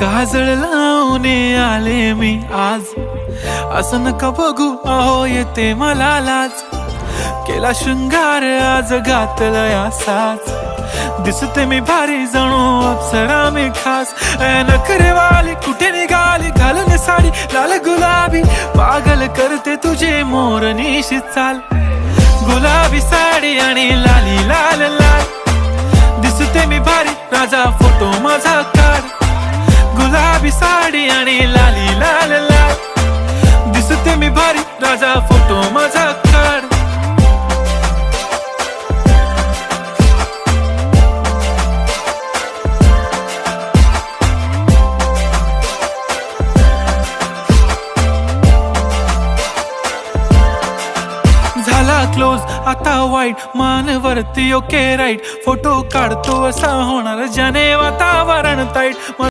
काजळ लावून आले मी आज, असं नका बघू अहो येते मला लाज. केला शृंगार आज घातला साज, दिसते मी भारी जणू अप्सरा मी खास. नखरेवाली कुठे निघाली घालून साडी लाल गुलाबी, पागल करते तुझे मोरनीशी चाल. गुलाबी साडी आणि लाली लाल लाल, दिसते मी भारी राजा फोटो माझा काढ. गुलाबी साडी आणि लाली लाल लाल, दिसते मी भारी राजा फोटो माझा काढ. झाला क्लोज आता वाईट, मान वरती ओके राईट. फोटो काढतो असा होणार ज्याने वातावरण ताईट.